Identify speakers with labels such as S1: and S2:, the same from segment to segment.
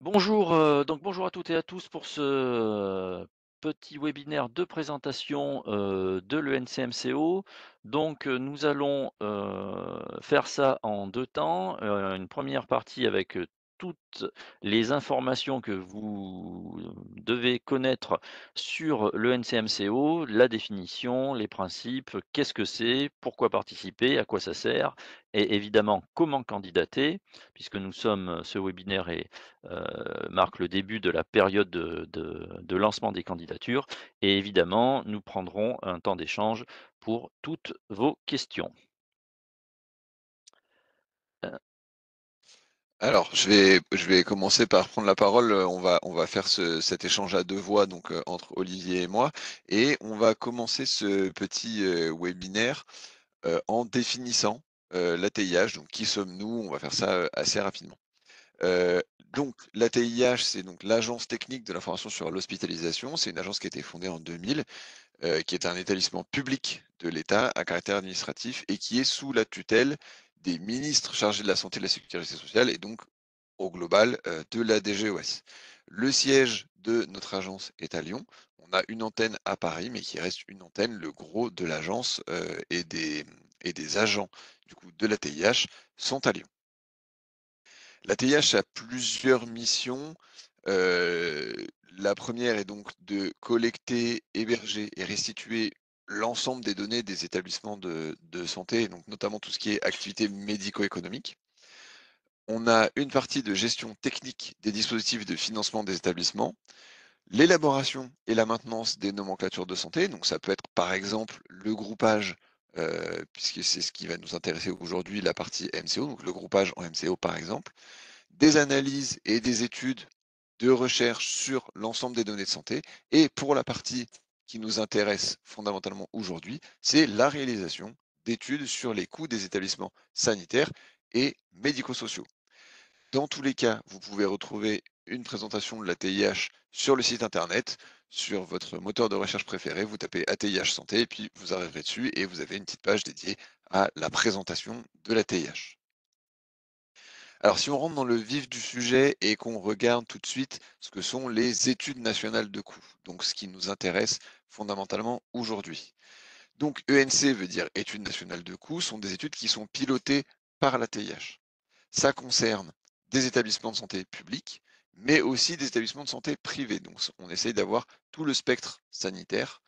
S1: Bonjour, bonjour à toutes et à tous pour ce petit webinaire de présentation, de l'ENCMCO. Nous allons, faire ça en 2 temps. Une première partie avec, toutes les informations que vous devez connaître sur l'ENCMCO, la définition, les principes, qu'est-ce que c'est? Pourquoi participer? À quoi ça sert? Et évidemment, comment candidater? Puisque ce webinaire marque le début de la période de lancement des candidatures et évidemment, nous prendrons un temps d'échange pour toutes vos questions. Heu,
S2: Alors, je vais commencer par prendre la parole. On va faire cet échange à 2 voix, donc entre Olivier et moi, et on va commencer ce petit, webinaire, en définissant, l'ATIH. Donc qui sommes-nous? On va faire ça, assez rapidement. Donc l'ATIH, c'est donc l'Agence technique de l'information sur l'hospitalisation. C'est une agence qui a été fondée en 2000, qui est un établissement public de l'État à caractère administratif et qui est sous la tutelle des ministres chargés de la santé et de la sécurité sociale et donc au global, de la DGOS. Le siège de notre agence est à Lyon. On a une antenne à Paris, mais qui reste une antenne. Le gros de l'agence, et des agents du coup de l'ATIH sont à Lyon. L'ATIH a plusieurs missions. La première est donc de collecter, héberger et restituer l'ensemble des données des établissements de santé, donc notamment tout ce qui est activité médico-économique. On a une partie de gestion technique des dispositifs de financement des établissements, l'élaboration et la maintenance des nomenclatures de santé, donc ça peut être par exemple le groupage, puisque c'est ce qui va nous intéresser aujourd'hui, la partie MCO, donc le groupage en MCO par exemple, des analyses et des études de recherche sur l'ensemble des données de santé. Et pour la partie qui nous intéresse fondamentalement aujourd'hui, c'est la réalisation d'études sur les coûts des établissements sanitaires et médico-sociaux. Dans tous les cas, vous pouvez retrouver une présentation de la TIH sur le site internet, sur votre moteur de recherche préféré, vous tapez ATIH santé et puis vous arriverez dessus et vous avez une petite page dédiée à la présentation de la TIH. Alors, si on rentre dans le vif du sujet et qu'on regarde tout de suite ce que sont les études nationales de coûts, donc ce qui nous intéresse fondamentalement aujourd'hui. Donc, ENC veut dire études nationales de coûts, sont des études qui sont pilotées par la TIH. Ça concerne des établissements de santé publics, mais aussi des établissements de santé privés. Donc, on essaye d'avoir tout le spectre sanitaire,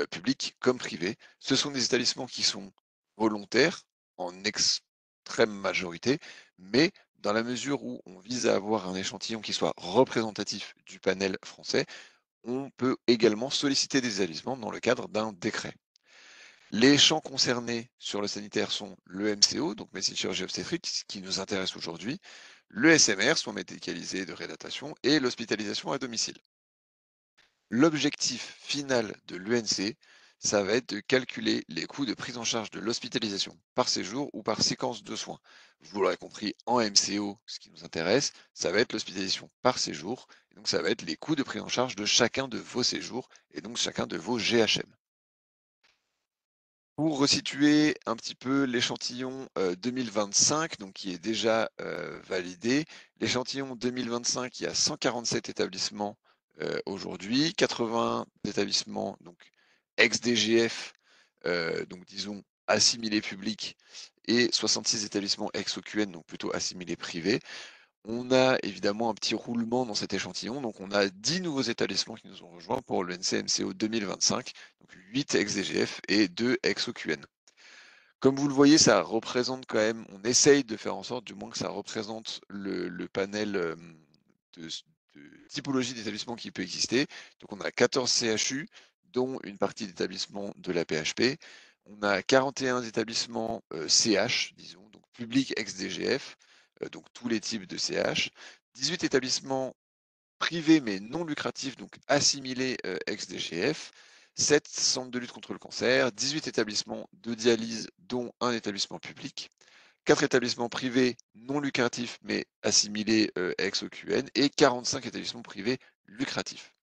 S2: public comme privé. Ce sont des établissements qui sont volontaires en extrême majorité, mais dans la mesure où on vise à avoir un échantillon qui soit représentatif du panel français, on peut également solliciter des établissements dans le cadre d'un décret. Les champs concernés sur le sanitaire sont le MCO, donc médecine chirurgie obstétrique, ce qui nous intéresse aujourd'hui, le SMR, soins médicalisés de réadaptation, et l'hospitalisation à domicile. L'objectif final de l'UNC, ça va être de calculer les coûts de prise en charge de l'hospitalisation par séjour ou par séquence de soins. Vous l'aurez compris, en MCO, ce qui nous intéresse, ça va être l'hospitalisation par séjour, et donc ça va être les coûts de prise en charge de chacun de vos séjours, et donc chacun de vos GHM. Pour resituer un petit peu l'échantillon 2025, donc qui est déjà validé, l'échantillon 2025, il y a 147 établissements aujourd'hui, 80 établissements donc ex-DGF, donc disons assimilés publics, et 66 établissements ex-OQN, donc plutôt assimilés privés. On a évidemment un petit roulement dans cet échantillon, donc on a 10 nouveaux établissements qui nous ont rejoints pour le NCMCO 2025, donc 8 ex-DGF et 2 ex-OQN. Comme vous le voyez, ça représente quand même, on essaye de faire en sorte du moins que ça représente le panel de, de typologie d'établissements qui peut exister. Donc on a 14 CHU, dont une partie d'établissements de la PHP. On a 41 établissements CH, disons, donc public ex-DGF, donc tous les types de CH. 18 établissements privés mais non lucratifs, donc assimilés ex-DGF, 7 centres de lutte contre le cancer, 18 établissements de dialyse, dont un établissement public, 4 établissements privés non lucratifs mais assimilés ex-OQN, et 45 établissements privés lucratifs.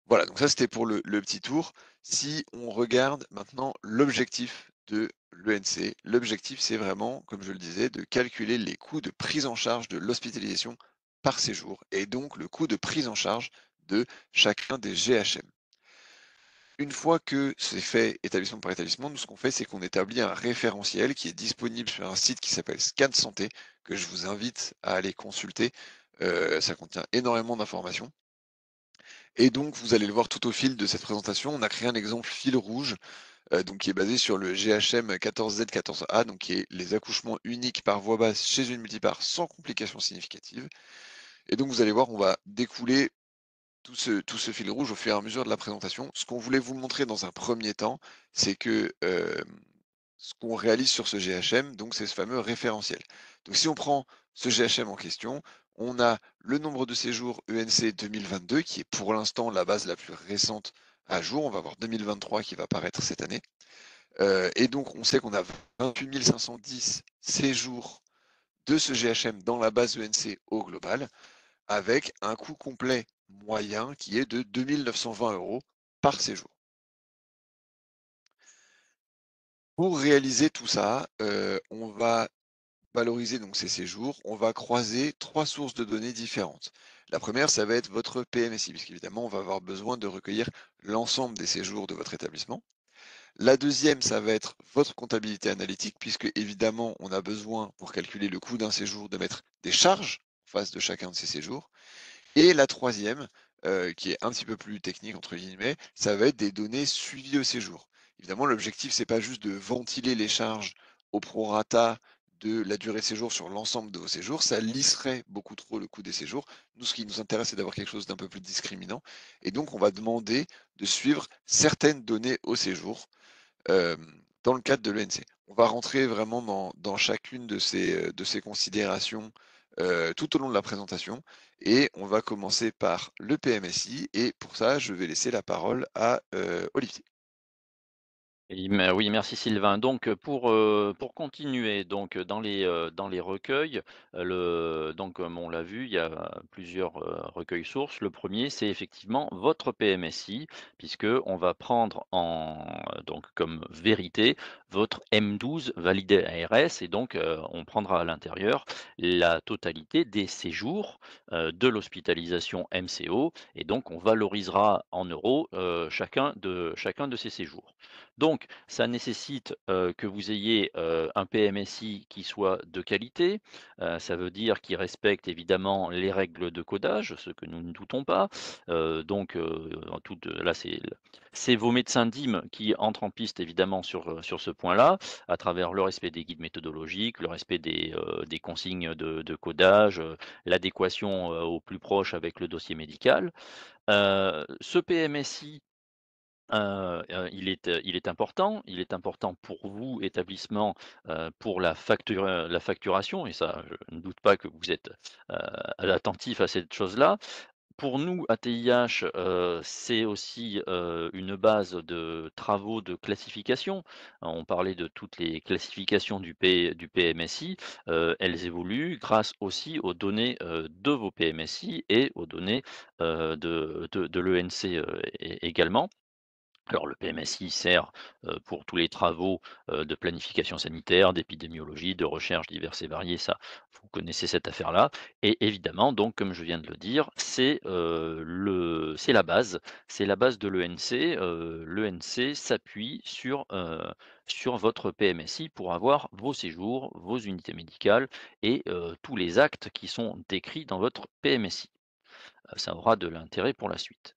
S2: Voilà, donc ça c'était pour le petit tour. Si on regarde maintenant l'objectif de l'ENC, l'objectif, c'est vraiment, comme je le disais, de calculer les coûts de prise en charge de l'hospitalisation par séjour et donc le coût de prise en charge de chacun des GHM. Une fois que c'est fait établissement par établissement, nous, ce qu'on fait, c'est qu'on établit un référentiel qui est disponible sur un site qui s'appelle Scan Santé, que je vous invite à aller consulter. Ça contient énormément d'informations. Et donc, vous allez le voir tout au fil de cette présentation, on a créé un exemple fil rouge, donc qui est basé sur le GHM 14Z14A, donc qui est les accouchements uniques par voie basse chez une multipare sans complications significatives. Et donc, vous allez voir, on va découler tout ce fil rouge au fur et à mesure de la présentation. Ce qu'on voulait vous montrer dans un premier temps, c'est que, ce qu'on réalise sur ce GHM, donc c'est ce fameux référentiel. Donc si on prend ce GHM en question, on a le nombre de séjours ENC 2022 qui est pour l'instant la base la plus récente à jour. On va avoir 2023 qui va apparaître cette année. Et donc on sait qu'on a 28 510 séjours de ce GHM dans la base ENC au global, avec un coût complet moyen qui est de 2 920 € par séjour. Pour réaliser tout ça, on va valoriser donc ces séjours, on va croiser 3 sources de données différentes. La première, ça va être votre PMSI, puisqu'évidemment, on va avoir besoin de recueillir l'ensemble des séjours de votre établissement. La deuxième, ça va être votre comptabilité analytique, puisque évidemment, on a besoin, pour calculer le coût d'un séjour, de mettre des charges en face de chacun de ces séjours. Et la troisième, qui est un petit peu plus «technique» entre guillemets, ça va être des données suivies au séjour. Évidemment, l'objectif, c'est pas juste de ventiler les charges au prorata de la durée de séjour sur l'ensemble de vos séjours, ça lisserait beaucoup trop le coût des séjours. Nous, ce qui nous intéresse, c'est d'avoir quelque chose d'un peu plus discriminant et donc on va demander de suivre certaines données au séjour, dans le cadre de l'ENC. On va rentrer vraiment dans chacune de ces considérations, tout au long de la présentation et on va commencer par le PMSI et pour ça, je vais laisser la parole à, Olivier.
S1: Oui, merci Sylvain. Donc, pour continuer, donc, dans les recueils, comme on l'a vu, il y a plusieurs, recueils sources. Le premier, c'est effectivement votre PMSI, puisque on va prendre donc comme vérité votre M12 validé ARS et donc, on prendra à l'intérieur la totalité des séjours, de l'hospitalisation MCO et donc on valorisera en euros, chacun de ces séjours. Donc, ça nécessite, que vous ayez, un PMSI qui soit de qualité, ça veut dire qu'il respecte évidemment les règles de codage, ce que nous ne doutons pas. En toute là, c'est vos médecins DIM qui entrent en piste évidemment sur ce point-là, à travers le respect des guides méthodologiques, le respect des consignes de codage, l'adéquation, au plus proche avec le dossier médical. Ce PMSI il est important. Il est important pour vous, établissement, pour la facturation et ça, je ne doute pas que vous êtes, heu, attentif à cette chose-là. Pour nous, ATIH, c'est aussi, une base de travaux de classification. On parlait de toutes les classifications du PMSI, elles évoluent grâce aussi aux données, de vos PMSI et aux données, de l'ENC, également. Alors le PMSI sert, pour tous les travaux, de planification sanitaire, d'épidémiologie, de recherches diverses et variées, ça, vous connaissez cette affaire-là et évidemment donc comme je viens de le dire, c'est la base de l'ENC, l'ENC s'appuie sur votre PMSI pour avoir vos séjours, vos unités médicales et tous les actes qui sont décrits dans votre PMSI. Ça aura de l'intérêt pour la suite.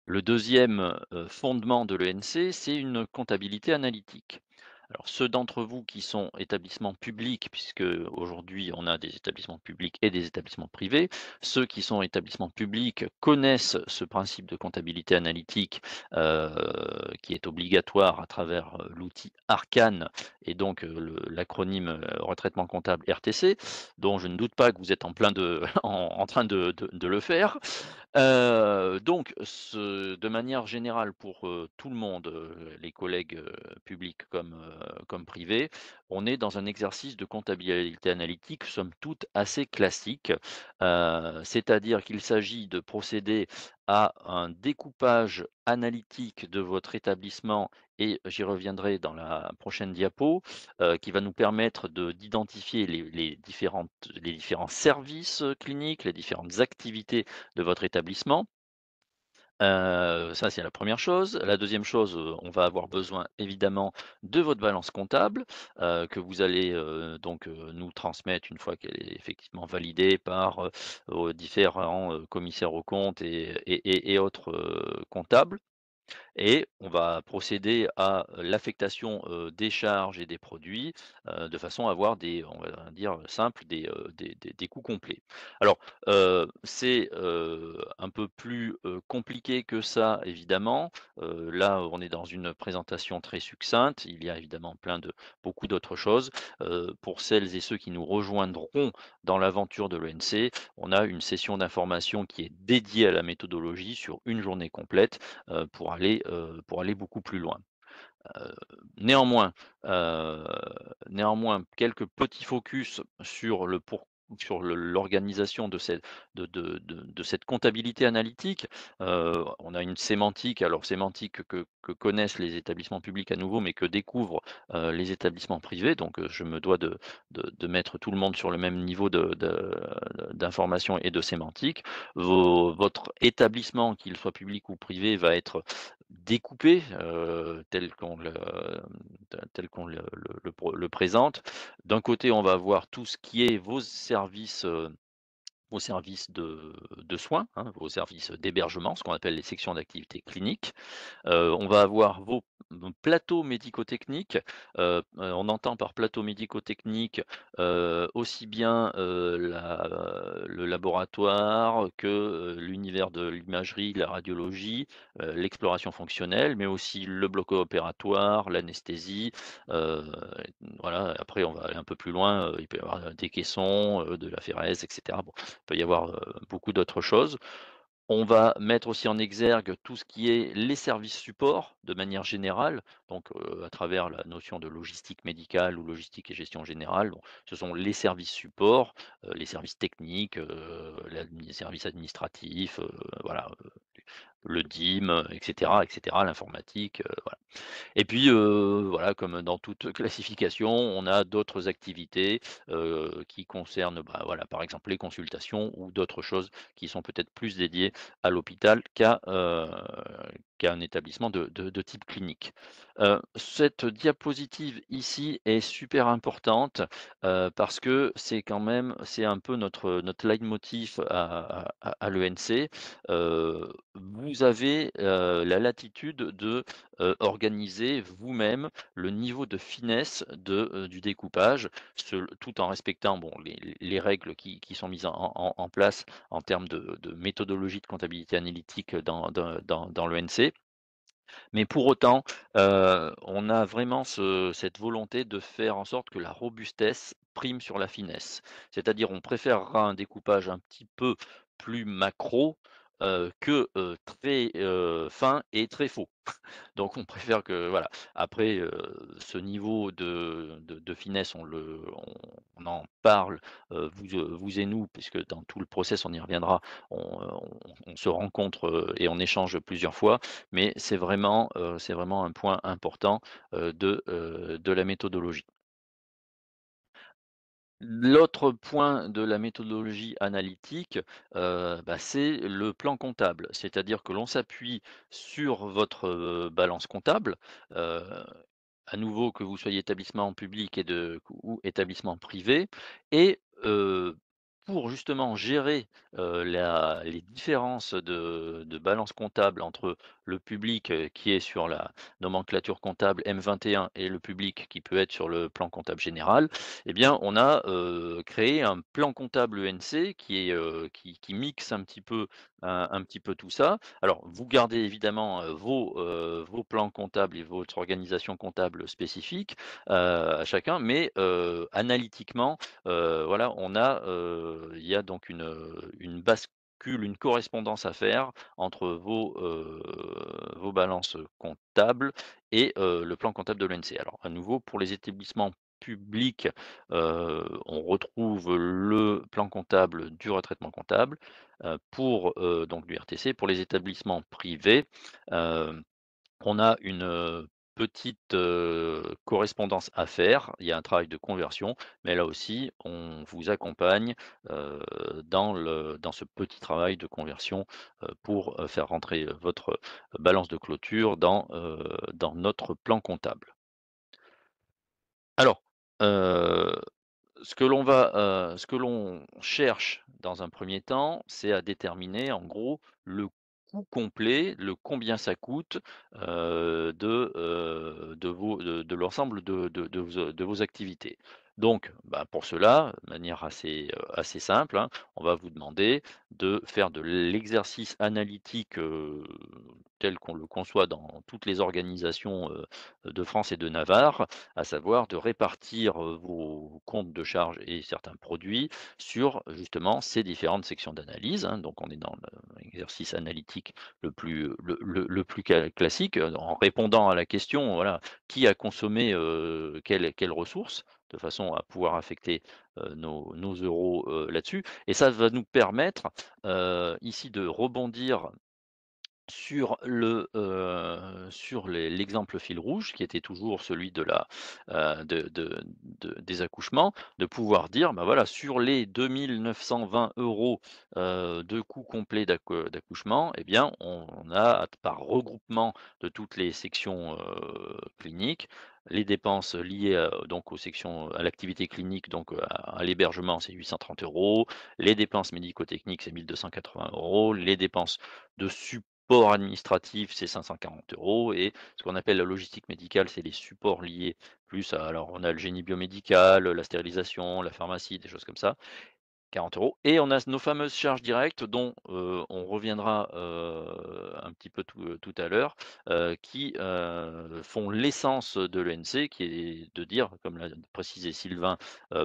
S1: Le deuxième fondement de l'ENC, c'est une comptabilité analytique. Alors ceux d'entre vous qui sont établissements publics, puisque aujourd'hui on a des établissements publics et des établissements privés, ceux qui sont établissements publics connaissent ce principe de comptabilité analytique heu, qui est obligatoire à travers, l'outil Arcane et donc l'acronyme, retraitement comptable RTC, dont je ne doute pas que vous êtes en plein en train de le faire. De manière générale pour, tout le monde, les collègues, publics comme privés, on est dans un exercice de comptabilité analytique somme toute assez classique. C'est-à-dire qu'il s'agit de procéder à un découpage analytique de votre établissement et j'y reviendrai dans la prochaine diapo, qui va nous permettre d'identifier les différents services, cliniques, les différentes activités de votre établissement. Ça, c'est la première chose. La deuxième chose, on va avoir besoin évidemment de votre balance comptable, que vous allez, nous transmettre une fois qu'elle est effectivement validée par, aux différents, commissaires aux comptes et autres, comptables. Et on va procéder à l'affectation, des charges et des produits, de façon à avoir on va dire simple, des coûts complets. Alors, c'est, un peu plus, compliqué que ça évidemment. Là, on est dans une présentation très succincte. Il y a évidemment beaucoup d'autres choses. Pour celles et ceux qui nous rejoindront dans l'aventure de l'ENC, on a une session d'information qui est dédiée à la méthodologie sur une journée complète pour aller beaucoup plus loin. Heu, néanmoins, heu, néanmoins, quelques petits focus sur l'organisation de cette comptabilité analytique. On a une sémantique, alors sémantique que connaissent les établissements publics à nouveau, mais que découvrent, les établissements privés. Donc, je me dois de mettre tout le monde sur le même niveau d'information et de sémantique. Votre établissement, qu'il soit public ou privé, va être découpé, tel qu'on le présente. D'un côté, on va avoir tout ce qui est vos services de soins, hein, vos services d'hébergement, ce qu'on appelle les sections d'activité clinique. On va avoir vos plateaux médico-techniques. On entend par plateau médico-technique, aussi bien, le laboratoire que, l'univers de l'imagerie, de la radiologie, l'exploration fonctionnelle, mais aussi le bloc opératoire, l'anesthésie, heu, voilà. Après on va aller un peu plus loin, il peut y avoir des caissons, de la phérèse et cetera. Bon, il peut y avoir, beaucoup d'autres choses. On va mettre aussi en exergue tout ce qui est les services supports de manière générale, donc à travers la notion de logistique médicale ou logistique et gestion générale. Bon, ce sont les services supports, les services techniques, les services administratifs, voilà, le DIM, et cetera, l'informatique, voilà. Et puis, voilà, comme dans toute classification, on a d'autres activités, qui concernent, bah, voilà, par exemple, les consultations ou d'autres choses qui sont peut-être plus dédiées à l'hôpital qu'à un établissement de type clinique. Cette diapositive ici est super importante, parce que c'est un peu notre leitmotiv à l'ENC. Vous avez, la latitude de organiser vous-même le niveau de finesse du découpage, tout en respectant bon, les règles qui sont mises en place en termes de méthodologie de comptabilité analytique dans l'ENC. Mais pour autant, on a vraiment cette volonté de faire en sorte que la robustesse prime sur la finesse. C'est-à-dire, on préférera un découpage un petit peu plus macro, que, très, fin et très faux. Donc on préfère que voilà. Après, ce niveau de finesse, on en parle, vous et nous, puisque dans tout le process, on y reviendra, on se rencontre, et on échange plusieurs fois, mais c'est vraiment un point important, de la méthodologie. L'autre point de la méthodologie analytique, bah, c'est le plan comptable. C'est-à-dire que l'on s'appuie sur votre, balance comptable, heu, à nouveau que vous soyez établissement public ou établissement privé et pour justement gérer, les différences de balance comptable entre le public, qui est sur la nomenclature comptable M21 et le public qui peut être sur le plan comptable général, eh bien, on a, créé un plan comptable ENC qui mixe un petit peu tout ça. Alors, vous gardez évidemment, vos plans comptables et votre organisation comptable spécifique, à chacun, mais analytiquement, voilà, il y a donc une bascule, une correspondance à faire entre vos balances comptables et le plan comptable de l'ENC. Alors à nouveau, pour les établissements publics, on retrouve le plan comptable du retraitement comptable, pour, donc du RTC. Pour les établissements privés, heu, on a petite, correspondance à faire. Il y a un travail de conversion, mais là aussi, on vous accompagne, dans ce petit travail de conversion, pour, faire rentrer, votre balance de clôture dans notre plan comptable. Alors, heu ce que l'on cherche dans un premier temps, c'est à déterminer en gros le coût complet, le combien ça coûte, de l'ensemble de vos activités. Donc, bah, pour cela, de manière assez simple, hein, on va vous demander de faire de l'exercice analytique, tel qu'on le conçoit dans toutes les organisations, de France et de Navarre, à savoir de répartir, vos comptes de charges et certains produits sur justement ces différentes sections d'analyse, hein. Donc on est dans l'exercice analytique le plus classique, en répondant à la question, voilà: «Qui a consommé, quelles ressources?» de façon à pouvoir affecter, nos euros, là-dessus, et ça va nous permettre, ici de rebondir sur l'exemple fil rouge qui était toujours celui de la, des accouchements, de pouvoir dire: «Bah, voilà, sur les 2 920 €, de coût complet d'accouchement, eh bien, on a, par regroupement de toutes les sections, cliniques, les dépenses liées, donc aux sections, à l'activité clinique, donc à l'hébergement, c'est 830 €, les dépenses médico-techniques, c'est 1 280 €, les dépenses de support administratif, c'est 540 € et ce qu'on appelle la logistique médicale, c'est les supports liés plus à, alors on a le génie biomédical, la stérilisation, la pharmacie, des choses comme ça, 40 € et on a nos fameuses charges directes dont, on reviendra, un petit peu tout à l'heure, qui, font l'essence de l'ENC, qui est de dire, comme l'a précisé Sylvain,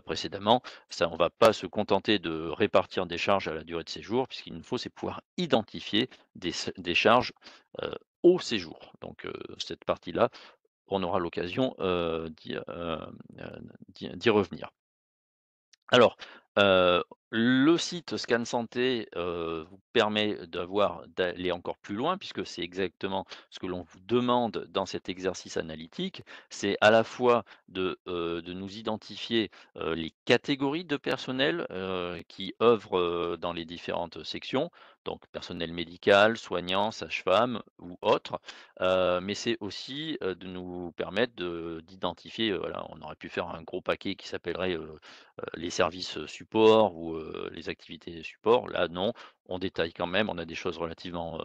S1: précédemment, ça on va pas se contenter de répartir des charges à la durée de séjour, puisqu'il nous faut, c'est pouvoir identifier des charges, au séjour. Donc, cette partie-là, on aura l'occasion, d'y revenir. Alors, le site Scan Santé, vous permet d'aller encore plus loin puisque c'est exactement ce que l'on vous demande dans cet exercice analytique. C'est à la fois de nous identifier, les catégories de personnel, qui œuvrent, dans les différentes sections, donc personnel médical, soignants, sages-femmes ou autres. Mais c'est aussi, de nous permettre d'identifier, voilà, on aurait pu faire un gros paquet qui s'appellerait, les services, support ou les activités support. Là, non, on détaille quand même, on a des choses relativement,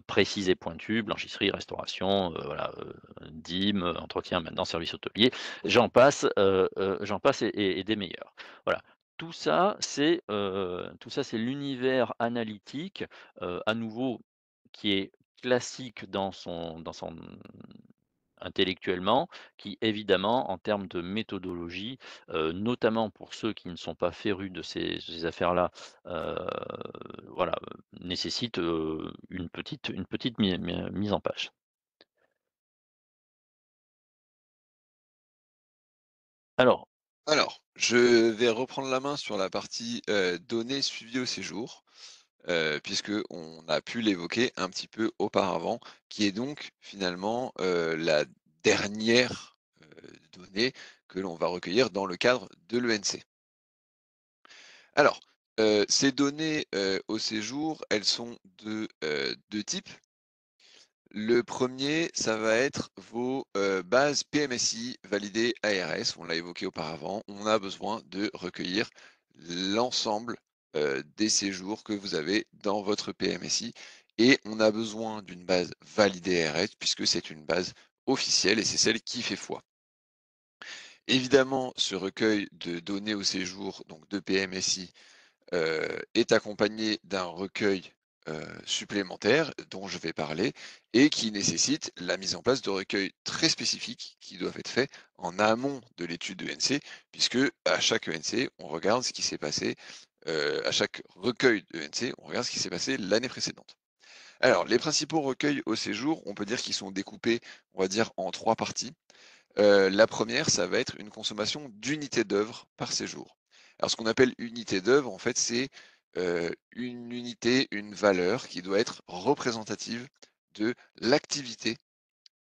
S1: précises et pointues, blanchisserie, restauration, voilà, dîmes, entretien, maintenant service hôtelier, j'en passe et des meilleurs. Voilà. Tout ça, c'est l'univers analytique, à nouveau qui est classique dans son intellectuellement, qui évidemment, en termes de méthodologie, notamment pour ceux qui ne sont pas férus de ces affaires-là, heu, voilà, nécessite, une petite mise en page. Alors,
S2: Alors, je vais reprendre la main sur la partie, données suivies au séjour, puisque on a pu l'évoquer un petit peu auparavant, qui est donc finalement, la dernière, donnée que l'on va recueillir dans le cadre de l'ENC. Alors, ces données, au séjour, elles sont de 2 types. Le premier, ça va être vos, bases PMSI validées ARS, on l'a évoqué auparavant. On a besoin de recueillir l'ensemble, des séjours que vous avez dans votre PMSI et on a besoin d'une base validée ARS puisque c'est une base officielle et c'est celle qui fait foi. Évidemment, ce recueil de données au séjour, donc de PMSI, est accompagné d'un recueil, supplémentaire dont je vais parler et qui nécessite la mise en place de recueils très spécifiques qui doivent être faits en amont de l'étude ENC puisque à chaque ENC, on regarde ce qui s'est passé, à chaque recueil d'ENC, on regarde ce qui s'est passé l'année précédente. Alors les principaux recueils au séjour, on peut dire qu'ils sont découpés, on va dire en 3 parties. La première, ça va être une consommation d'unités d'œuvre par séjour. Alors ce qu'on appelle unité d'œuvre, en fait, c'est, une unité, une valeur qui doit être représentative de l'activité,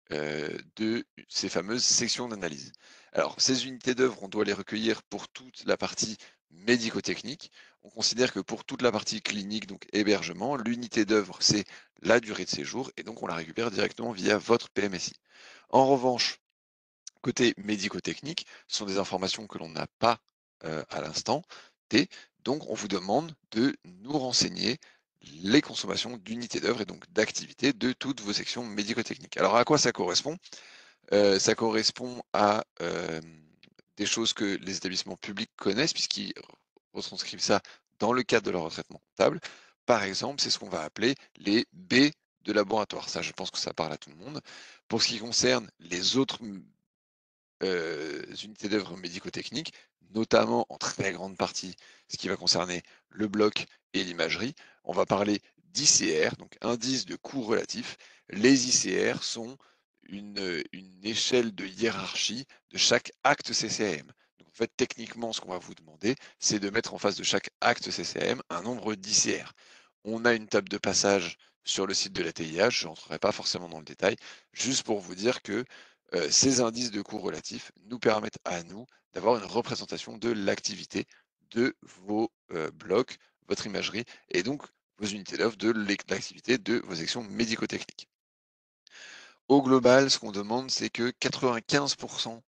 S2: de ces fameuses sections d'analyse. Alors, ces unités d'œuvre, on doit les recueillir pour toute la partie médico-technique. On considère que pour toute la partie clinique, donc hébergement, l'unité d'œuvre, c'est la durée de séjour et donc on la récupère directement via votre PMSI. En revanche, côté médico-technique, ce sont des informations que l'on n'a pas à l'instant T, donc on vous demande de nous renseigner les consommations d'unités d'œuvre et donc d'activités de toutes vos sections médico-techniques. Alors à quoi ça correspond? Ça correspond à des choses que les établissements publics connaissent puisqu'ils retranscrivent ça dans le cadre de leur retraitement comptable. Par exemple, c'est ce qu'on va appeler les B de laboratoire. Ça, je pense que ça parle à tout le monde. Pour ce qui concerne les autres unités d'œuvre médico-techniques, notamment en très grande partie ce qui va concerner le bloc et l'imagerie. On va parler d'ICR, donc indice de coût relatif. Les ICR sont une échelle de hiérarchie de chaque acte CCM. Donc en fait, techniquement, ce qu'on va vous demander, c'est de mettre en face de chaque acte CCM un nombre d'ICR. On a une table de passage sur le site de la TIH, je n'entrerai pas forcément dans le détail, juste pour vous dire que ces indices de coûts relatifs nous permettent à nous d'avoir une représentation de l'activité de vos blocs, votre imagerie et donc vos unités d'œuvre de l'activité de vos sections médico-techniques. Au global, ce qu'on demande, c'est que 95%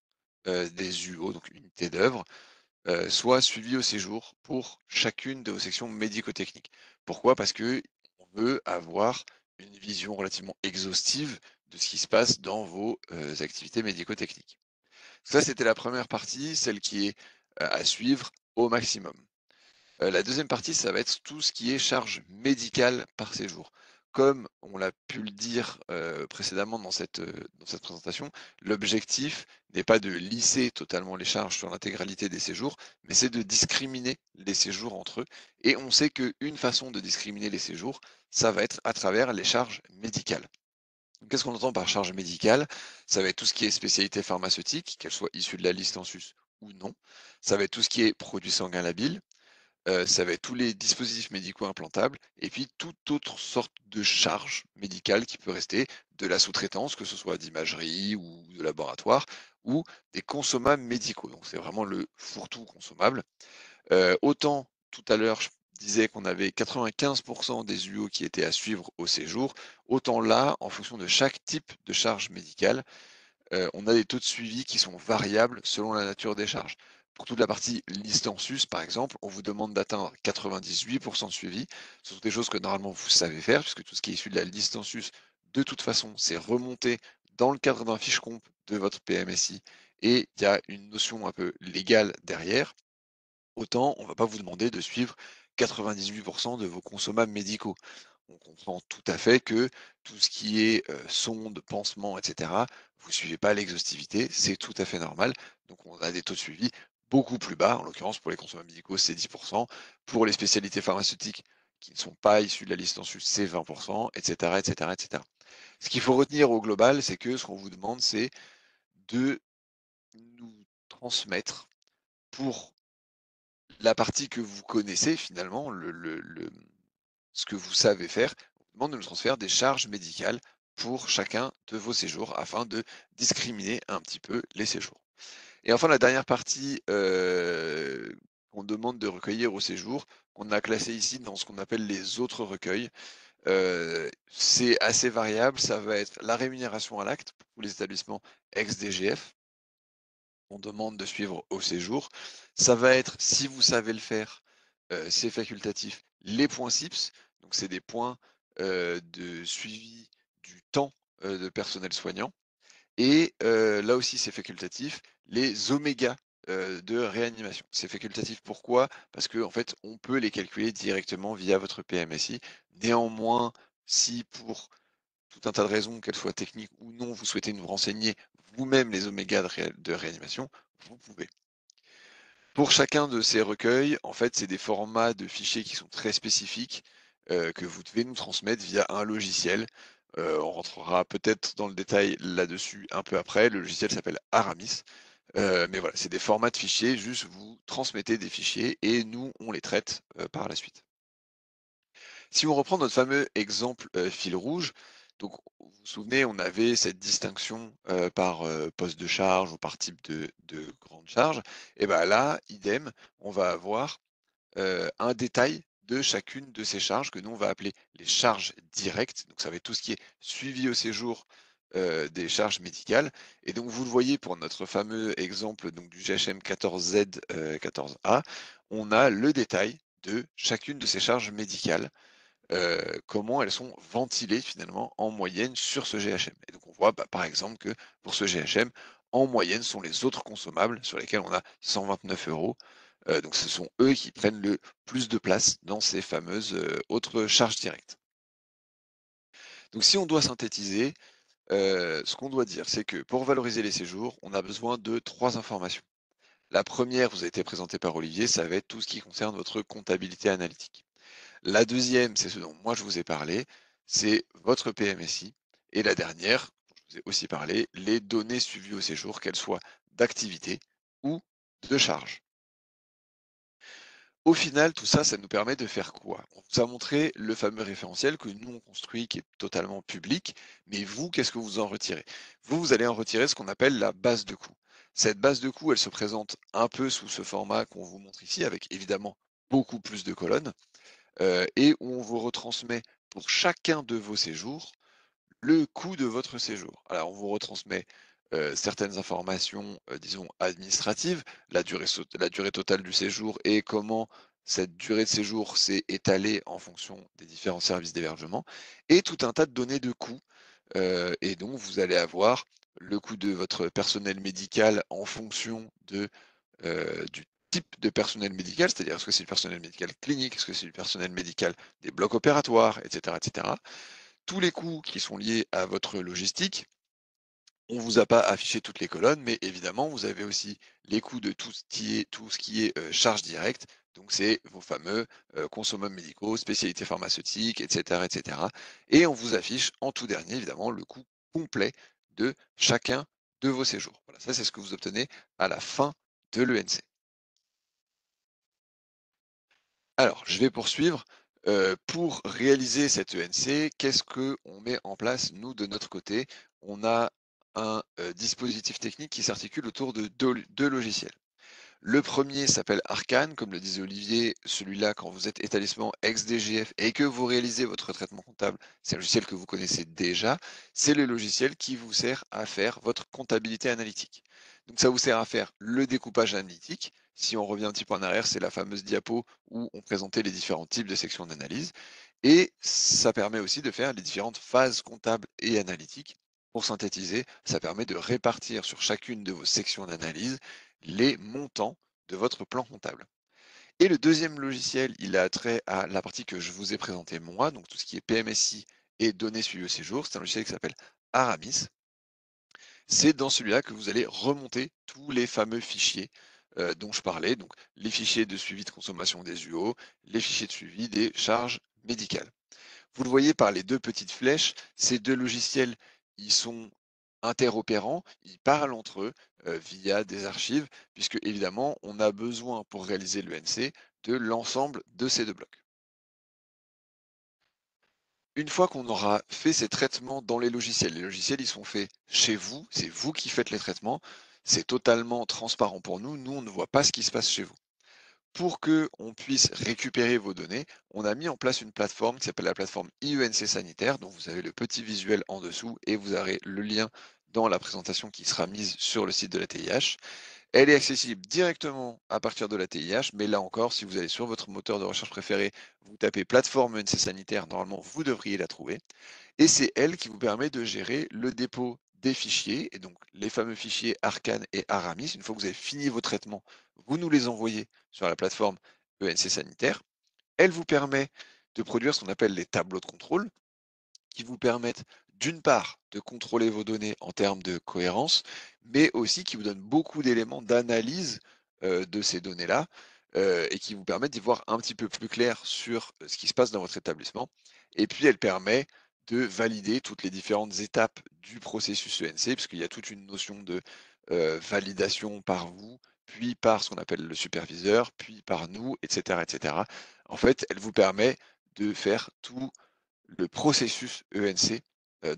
S2: des UO, donc unités d'œuvre, soient suivis au séjour pour chacune de vos sections médico-techniques. Pourquoi? Parce que on veut avoir une vision relativement exhaustive de ce qui se passe dans vos activités médico-techniques. Ça, c'était la première partie, celle qui est à suivre au maximum. La deuxième partie, ça va être tout ce qui est charge médicale par séjour. Comme on l'a pu le dire précédemment dans cette présentation, l'objectif n'est pas de lisser totalement les charges sur l'intégralité des séjours, mais c'est de discriminer les séjours entre eux. Et on sait qu'une façon de discriminer les séjours, ça va être à travers les charges médicales. Qu'est-ce qu'on entend par charge médicale? Ça va être tout ce qui est spécialité pharmaceutique, qu'elle soit issue de la liste en sus ou non. Ça va être tout ce qui est produits sanguins labiles. Ça va être tous les dispositifs médicaux implantables et puis toute autre sorte de charge médicale qui peut rester, de la sous-traitance, que ce soit d'imagerie ou de laboratoire ou des consommables médicaux. Donc c'est vraiment le fourre-tout consommable. Autant tout à l'heure je disais qu'on avait 95 des UO qui étaient à suivre au séjour, autant là, en fonction de chaque type de charge médicale, on a des taux de suivi qui sont variables selon la nature des charges. Pour toute la partie liste en sus, par exemple, on vous demande d'atteindre 98% de suivi. Ce sont des choses que normalement vous savez faire, puisque tout ce qui est issu de la liste en sus, de toute façon, c'est remonté dans le cadre d'un fiche comp de votre PMSI et il y a une notion un peu légale derrière. Autant on ne va pas vous demander de suivre 98% de vos consommables médicaux. On comprend tout à fait que tout ce qui est sonde, pansement, etc., vous ne suivez pas l'exhaustivité, c'est tout à fait normal. Donc on a des taux de suivi beaucoup plus bas, en l'occurrence pour les consommables médicaux, c'est 10%, pour les spécialités pharmaceutiques qui ne sont pas issues de la liste en sus, c'est 20%, etc., etc., etc. Ce qu'il faut retenir au global, c'est que ce qu'on vous demande, c'est de nous transmettre pour la partie que vous connaissez finalement, ce que vous savez faire, on vous demande de nous transférer des charges médicales pour chacun de vos séjours afin de discriminer un petit peu les séjours. Et enfin, la dernière partie qu'on demande de recueillir au séjour, qu'on a classé ici dans ce qu'on appelle les autres recueils, c'est assez variable. Ça va être la rémunération à l'acte pour les établissements ex-DGF, on demande de suivre au séjour. Ça va être, si vous savez le faire, c'est facultatif, les points CIPS. Donc c'est des points de suivi du temps de personnel soignant. Et là aussi c'est facultatif, les oméga de réanimation. C'est facultatif pourquoi? Parce qu'en fait on peut les calculer directement via votre PMSI. Néanmoins, si pour tout un tas de raisons, qu'elles soient techniques ou non, vous souhaitez nous renseigner vous-même les oméga de réanimation, vous pouvez. Pour chacun de ces recueils, en fait, c'est des formats de fichiers qui sont très spécifiques que vous devez nous transmettre via un logiciel. On rentrera peut-être dans le détail là-dessus un peu après. Le logiciel s'appelle Aramis. Mais voilà, c'est des formats de fichiers, juste vous transmettez des fichiers et nous, on les traite par la suite. Si on reprend notre fameux exemple fil rouge, Donc, vous vous souvenez, on avait cette distinction, par, poste de charge ou par type de grande charge et ben là, idem, on va avoir, un détail de chacune de ces charges que nous on va appeler les charges directes. Donc ça va être tout ce qui est suivi au séjour, des charges médicales et donc vous le voyez pour notre fameux exemple donc du GHM 14Z, 14A, on a le détail de chacune de ces charges médicales, comment elles sont ventilées finalement en moyenne sur ce GHM. Et donc on voit, bah, par exemple que pour ce GHM, en moyenne sont les autres consommables sur lesquels on a 129 €. Donc ce sont eux qui prennent le plus de place dans ces fameuses, autres charges directes. Donc si on doit synthétiser, ce qu'on doit dire, c'est que pour valoriser les séjours, on a besoin de 3 informations. La première vous a été présentée par Olivier, ça va être tout ce qui concerne votre comptabilité analytique. La deuxième, c'est ce dont moi je vous ai parlé, c'est votre PMSI. Et la dernière, dont je vous ai aussi parlé, les données suivies au séjour, qu'elles soient d'activité ou de charge. Au final, tout ça, ça nous permet de faire quoi? On vous a montré le fameux référentiel que nous on construit, qui est totalement public, mais vous, qu'est-ce que vous en retirez? Vous, vous allez en retirer ce qu'on appelle la base de coûts. Cette base de coûts, elle se présente un peu sous ce format qu'on vous montre ici, avec évidemment beaucoup plus de colonnes. Et où on vous retransmet pour chacun de vos séjours, le coût de votre séjour. Alors on vous retransmet, certaines informations, disons administratives, la durée totale du séjour et comment cette durée de séjour s'est étalée en fonction des différents services d'hébergement et tout un tas de données de coûts, et donc vous allez avoir le coût de votre personnel médical en fonction du type de personnel médical, c'est-à-dire est-ce que c'est du personnel médical clinique, est-ce que c'est du personnel médical des blocs opératoires, et cetera, et cetera. Tous les coûts qui sont liés à votre logistique, on vous a pas affiché toutes les colonnes, mais évidemment, vous avez aussi les coûts de tout ce qui est, charges directes, donc c'est vos fameux, consommables médicaux, spécialités pharmaceutiques, et cetera, et cetera. Et on vous affiche en tout dernier, évidemment, le coût complet de chacun de vos séjours. Voilà, ça c'est ce que vous obtenez à la fin de l'ENC. Alors, je vais poursuivre. Pour réaliser cette ENC, qu'est-ce qu'on met en place, nous, de notre côté? On a un, dispositif technique qui s'articule autour de 2 logiciels. Le premier s'appelle Arcane, comme le disait Olivier, celui-là, quand vous êtes établissement ex-DGF et que vous réalisez votre traitement comptable, c'est un logiciel que vous connaissez déjà. C'est le logiciel qui vous sert à faire votre comptabilité analytique. Donc ça vous sert à faire le découpage analytique. Si on revient un petit peu en arrière, c'est la fameuse diapo où on présentait les différents types de sections d'analyse. Et ça permet aussi de faire les différentes phases comptables et analytiques. Pour synthétiser, ça permet de répartir sur chacune de vos sections d'analyse les montants de votre plan comptable. Et le deuxième logiciel, il a trait à la partie que je vous ai présentée moi, donc tout ce qui est PMSI et données suivies au séjour. C'est un logiciel qui s'appelle Aramis. C'est dans celui-là que vous allez remonter tous les fameux fichiers dont je parlais, donc les fichiers de suivi de consommation des UO, les fichiers de suivi des charges médicales. Vous le voyez par les 2 petites flèches, ces 2 logiciels, ils sont interopérants, ils parlent entre eux, via des archives, puisque évidemment, on a besoin pour réaliser l'ENC de l'ensemble de ces 2 blocs. Une fois qu'on aura fait ces traitements dans les logiciels, ils sont faits chez vous, c'est vous qui faites les traitements, c'est totalement transparent pour nous, nous on ne voit pas ce qui se passe chez vous. Pour que on puisse récupérer vos données, on a mis en place une plateforme qui s'appelle la plateforme IENC Sanitaire, dont vous avez le petit visuel en dessous et vous aurez le lien dans la présentation qui sera mise sur le site de la TIH. Elle est accessible directement à partir de la TIH, mais là encore, si vous allez sur votre moteur de recherche préféré, vous tapez plateforme ENC Sanitaire, normalement vous devriez la trouver. Et c'est elle qui vous permet de gérer le dépôt des fichiers, et donc les fameux fichiers Arcane et Aramis. Une fois que vous avez fini vos traitements, vous nous les envoyez sur la plateforme ENC Sanitaire. Elle vous permet de produire ce qu'on appelle les tableaux de contrôle, qui vous permettent d'une part de contrôler vos données en termes de cohérence, mais aussi qui vous donnent beaucoup d'éléments d'analyse de ces données-là, et qui vous permettent d'y voir un petit peu plus clair sur ce qui se passe dans votre établissement. Et puis elle permet de valider toutes les différentes étapes du processus ENC, puisqu'il y a toute une notion de validation par vous, puis par ce qu'on appelle le superviseur, puis par nous, etc., etc. En fait, elle vous permet de faire tout le processus ENC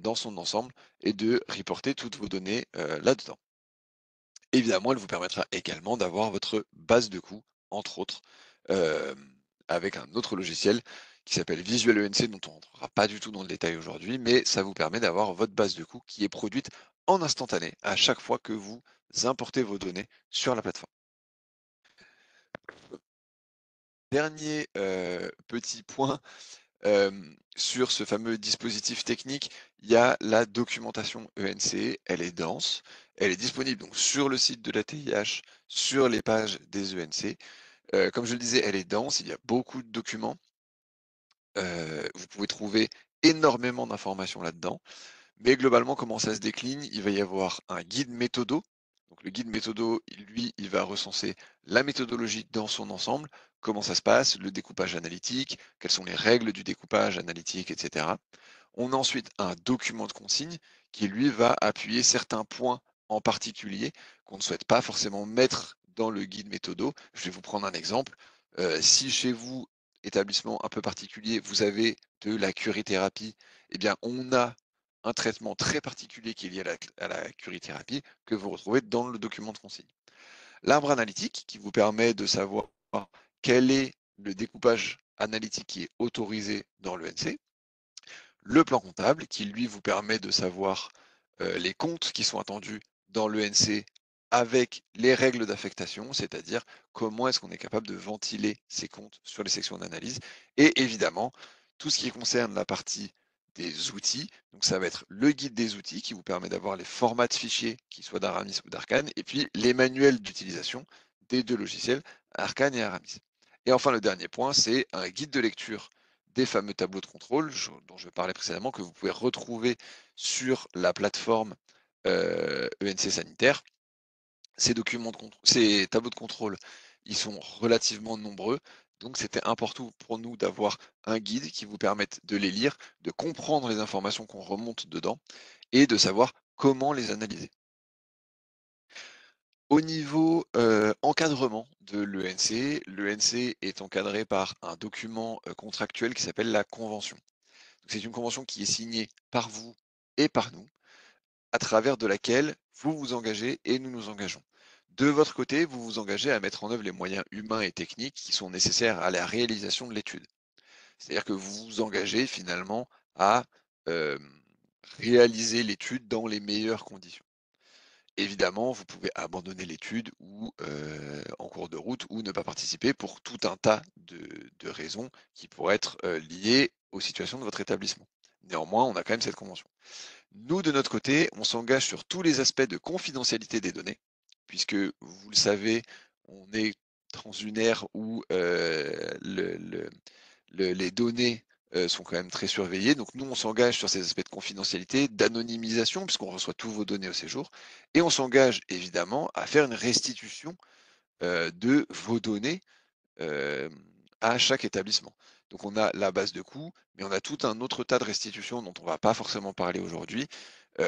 S2: dans son ensemble et de reporter toutes vos données, là-dedans. Évidemment, elle vous permettra également d'avoir votre base de coûts, entre autres, avec un autre logiciel qui s'appelle Visual ENC, dont on ne rentrera pas du tout dans le détail aujourd'hui, mais ça vous permet d'avoir votre base de coûts qui est produite en instantané à chaque fois que vous importez vos données sur la plateforme. Dernier, petit point, sur ce fameux dispositif technique, il y a la documentation ENC, elle est dense, elle est disponible donc sur le site de la TIH, sur les pages des ENC. Comme je le disais, elle est dense, il y a beaucoup de documents, vous pouvez trouver énormément d'informations là-dedans. Mais globalement, comment ça se décline? Il va y avoir un guide méthodo. Donc le guide méthodo, lui, il va recenser la méthodologie dans son ensemble, comment ça se passe, le découpage analytique, quelles sont les règles du découpage analytique, etc. On a ensuite un document de consigne qui, lui, va appuyer certains points en particulier qu'on ne souhaite pas forcément mettre dans le guide méthodo. Je vais vous prendre un exemple. Si chez vous, établissement un peu particulier, vous avez de la curithérapie, eh bien, on a un traitement très particulier qui est lié à la curithérapie que vous retrouvez dans le document de consigne. L'arbre analytique qui vous permet de savoir quel est le découpage analytique qui est autorisé dans l'ENC. Le plan comptable qui lui vous permet de savoir les comptes qui sont attendus dans l'ENC avec les règles d'affectation, c'est-à-dire comment est-ce qu'on est capable de ventiler ces comptes sur les sections d'analyse. Et évidemment, tout ce qui concerne la partie des outils, donc ça va être le guide des outils qui vous permet d'avoir les formats de fichiers qui soient d'Aramis ou d'Arcane, et puis les manuels d'utilisation des deux logiciels, Arcane et Aramis. Et enfin, le dernier point, c'est un guide de lecture des fameux tableaux de contrôle dont je parlais précédemment, que vous pouvez retrouver sur la plateforme ENC Sanitaire. Ces tableaux de contrôle, ils sont relativement nombreux, donc c'était important pour nous d'avoir un guide qui vous permette de les lire, de comprendre les informations qu'on remonte dedans et de savoir comment les analyser. Au niveau, encadrement de l'ENC est encadré par un document, contractuel qui s'appelle la convention. C'est une convention qui est signée par vous et par nous, à travers de laquelle vous vous engagez et nous nous engageons. De votre côté, vous vous engagez à mettre en œuvre les moyens humains et techniques qui sont nécessaires à la réalisation de l'étude. C'est-à-dire que vous vous engagez finalement à réaliser l'étude dans les meilleures conditions. Évidemment, vous pouvez abandonner l'étude ou en cours de route ou ne pas participer pour tout un tas de raisons qui pourraient être liées aux situations de votre établissement. Néanmoins, on a quand même cette convention. Nous, de notre côté, on s'engage sur tous les aspects de confidentialité des données, puisque vous le savez, on est dans une ère où les données sont quand même très surveillées. Donc nous, on s'engage sur ces aspects de confidentialité, d'anonymisation, puisqu'on reçoit tous vos données au séjour, et on s'engage évidemment à faire une restitution de vos données à chaque établissement. Donc on a la base de coûts, mais on a tout un autre tas de restitutions dont on ne va pas forcément parler aujourd'hui.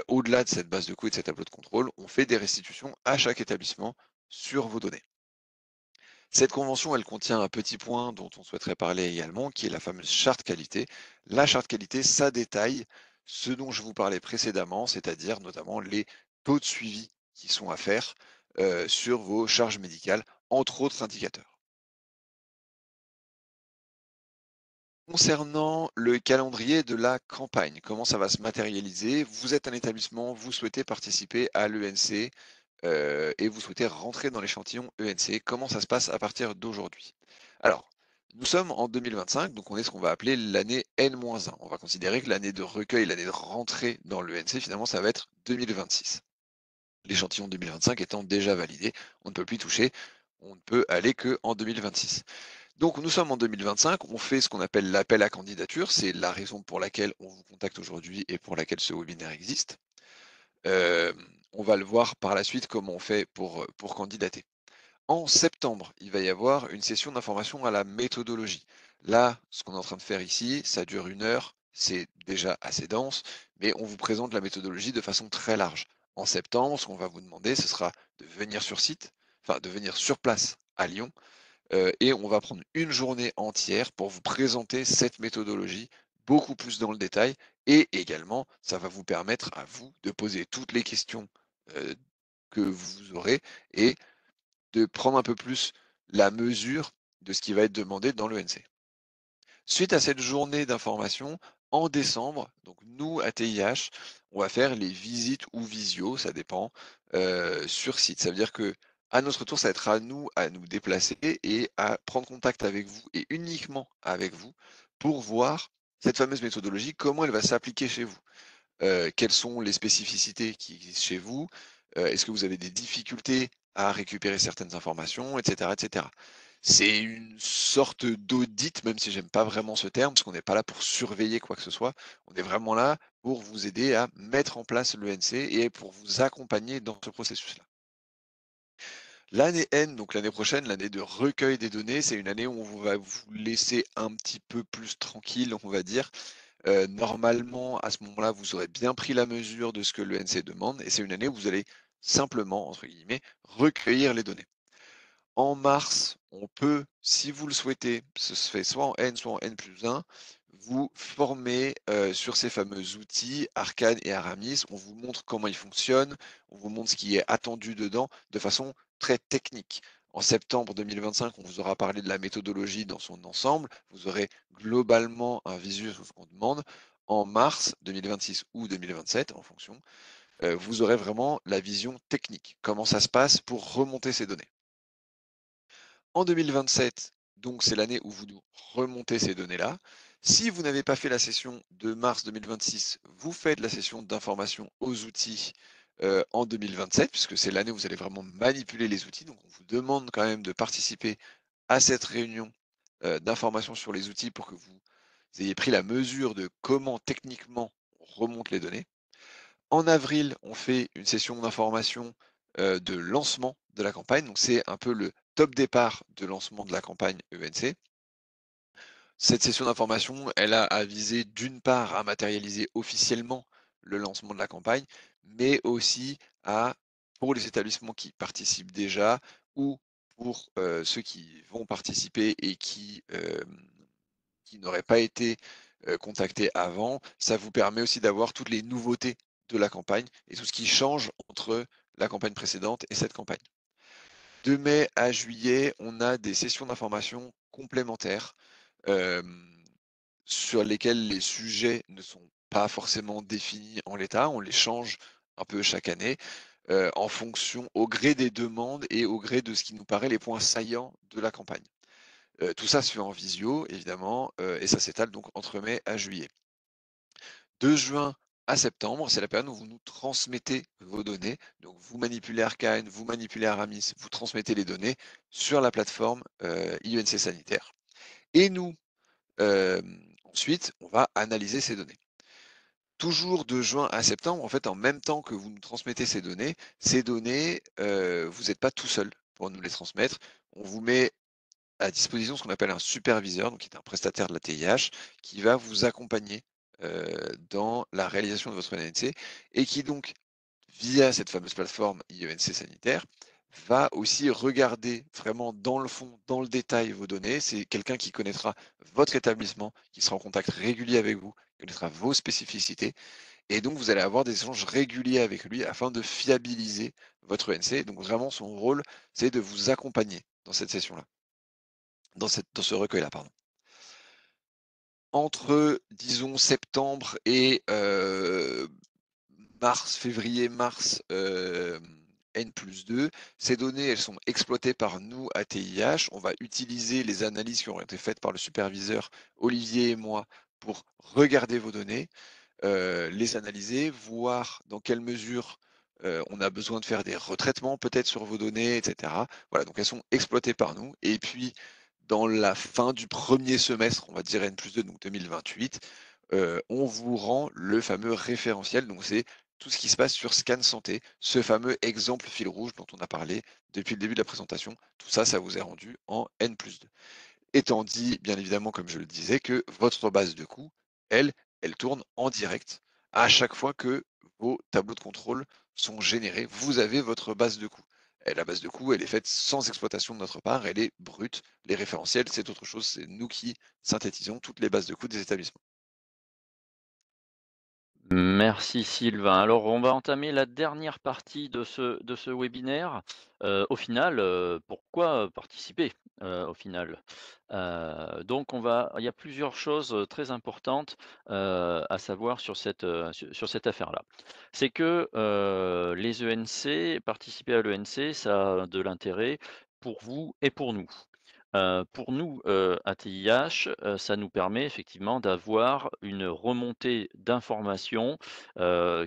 S2: Au-delà de cette base de coûts et de ces tableaux de contrôle, on fait des restitutions à chaque établissement sur vos données. Cette convention, elle contient un petit point dont on souhaiterait parler également, qui est la fameuse charte qualité. La charte qualité, ça détaille ce dont je vous parlais précédemment, c'est-à-dire notamment les taux de suivi qui sont à faire sur vos charges médicales, entre autres indicateurs. Concernant le calendrier de la campagne, comment ça va se matérialiser? Vous êtes un établissement, vous souhaitez participer à l'ENC et vous souhaitez rentrer dans l'échantillon ENC. Comment ça se passe à partir d'aujourd'hui? Alors, nous sommes en 2025, donc on est ce qu'on va appeler l'année N-1. On va considérer que l'année de recueil, l'année de rentrée dans l'ENC, finalement, ça va être 2026. L'échantillon 2025 étant déjà validé, on ne peut plus y toucher, on ne peut aller que en 2026. Donc nous sommes en 2025, on fait ce qu'on appelle l'appel à candidature, c'est la raison pour laquelle on vous contacte aujourd'hui et pour laquelle ce webinaire existe. On va le voir par la suite comment on fait pour candidater. En septembre, il va y avoir une session d'information à la méthodologie. Là, ce qu'on est en train de faire ici, ça dure 1 heure, c'est déjà assez dense, mais on vous présente la méthodologie de façon très large. En septembre, ce qu'on va vous demander, ce sera de venir sur site, enfin de venir sur place à Lyon, et on va prendre une journée entière pour vous présenter cette méthodologie beaucoup plus dans le détail et également, ça va vous permettre à vous de poser toutes les questions, heu, que vous aurez et de prendre un peu plus la mesure de ce qui va être demandé dans l'ENC. Suite à cette journée d'information, en décembre, donc nous à TIH, on va faire les visites ou visio, ça dépend, sur site. Ça veut dire que à notre tour, ça va être à nous déplacer et à prendre contact avec vous et uniquement avec vous pour voir cette fameuse méthodologie, comment elle va s'appliquer chez vous. Quelles sont les spécificités qui existent chez vous? Est-ce que vous avez des difficultés à récupérer certaines informations? Et cetera, et cetera. C'est une sorte d'audit, même si j'aime pas vraiment ce terme, parce qu'on n'est pas là pour surveiller quoi que ce soit. On est vraiment là pour vous aider à mettre en place l'ENC et pour vous accompagner dans ce processus-là. L'année N, donc l'année prochaine, l'année de recueil des données, c'est une année où on va vous laisser un petit peu plus tranquille, on va dire. Normalement, à ce moment-là, vous aurez bien pris la mesure de ce que l'ENC demande et c'est une année où vous allez simplement, entre guillemets, «recueillir les données». En mars, on peut, si vous le souhaitez, ce se fait soit en N, soit en N+1, vous former, sur ces fameux outils Arcane et Aramis. On vous montre comment ils fonctionnent, on vous montre ce qui est attendu dedans de façon très technique. En septembre 2025, on vous aura parlé de la méthodologie dans son ensemble. Vous aurez globalement un visu sur ce qu'on demande. En mars 2026 ou 2027, en fonction, vous aurez vraiment la vision technique. Comment ça se passe pour remonter ces données. En 2027, donc c'est l'année où vous nous remontez ces données-là. Si vous n'avez pas fait la session de mars 2026, vous faites la session d'information aux outils en 2027, puisque c'est l'année où vous allez vraiment manipuler les outils. Donc on vous demande quand même de participer à cette réunion d'information sur les outils pour que vous ayez pris la mesure de comment techniquement on remonte les données. En avril, on fait une session d'information, de lancement de la campagne. Donc c'est un peu le top départ de lancement de la campagne ENC. Cette session d'information, elle a à viser d'une part à matérialiser officiellement le lancement de la campagne, mais aussi à, pour les établissements qui participent déjà ou pour, ceux qui vont participer et qui n'auraient pas été, contactés avant, ça vous permet aussi d'avoir toutes les nouveautés de la campagne et tout ce qui change entre la campagne précédente et cette campagne. De mai à juillet, on a des sessions d'information complémentaires, hem, sur lesquelles les sujets ne sont pas forcément définis en l'état. On les change un peu chaque année, en fonction au gré des demandes et au gré de ce qui nous paraît les points saillants de la campagne. Tout ça se fait en visio évidemment, et ça s'étale donc entre mai à juillet. De juin à septembre, c'est la période où vous nous transmettez vos données. Donc vous manipulez Arcane, vous manipulez Aramis, vous transmettez les données sur la plateforme, IENC Sanitaire. Et nous, ensuite, on va analyser ces données. Toujours de juin à septembre, en fait, en même temps que vous nous transmettez ces données, vous n'êtes pas tout seul pour nous les transmettre. On vous met à disposition ce qu'on appelle un superviseur, donc qui est un prestataire de la TIH, qui va vous accompagner dans la réalisation de votre NNC et qui donc, via cette fameuse plateforme IENC sanitaire, va aussi regarder vraiment dans le fond, dans le détail vos données. C'est quelqu'un qui connaîtra votre établissement, qui sera en contact régulier avec vous, qui connaîtra vos spécificités. Et donc, vous allez avoir des échanges réguliers avec lui afin de fiabiliser votre ENC. Donc, vraiment, son rôle, c'est de vous accompagner dans cette session-là. Dans ce recueil-là, pardon. Entre, disons, septembre et février-mars, N+2, ces données, elles sont exploitées par nous à TIH. On va utiliser les analyses qui auront été faites par le superviseur Olivier et moi pour regarder vos données, les analyser, voir dans quelle mesure, on a besoin de faire des retraitements peut-être sur vos données et cetera. Voilà, donc elles sont exploitées par nous et puis dans la fin du premier semestre, on va dire N+2, donc 2028, on vous rend le fameux référentiel. Donc c'est tout ce qui se passe sur Scan Santé, ce fameux exemple fil rouge dont on a parlé depuis le début de la présentation. Tout ça, ça vous est rendu en N+2. Étant dit, bien évidemment, comme je le disais, que votre base de coûts, elle, elle tourne en direct à chaque fois que vos tableaux de contrôle sont générés. Vous avez votre base de coûts. Et la base de coûts, elle est faite sans exploitation de notre part, elle est brute. Les référentiels, c'est autre chose, c'est nous qui synthétisons toutes les bases de coûts des établissements.
S1: Merci Sylvain. Alors on va entamer la dernière partie de ce webinaire. Au final, pourquoi participer, au final? Donc il y a plusieurs choses, très importantes, à savoir sur sur cette affaire-là. C'est que, les ENC participer à l'ENC, ça a de l'intérêt pour vous et pour nous. Pour nous, à TIH, ça nous permet effectivement d'avoir une remontée d'informations,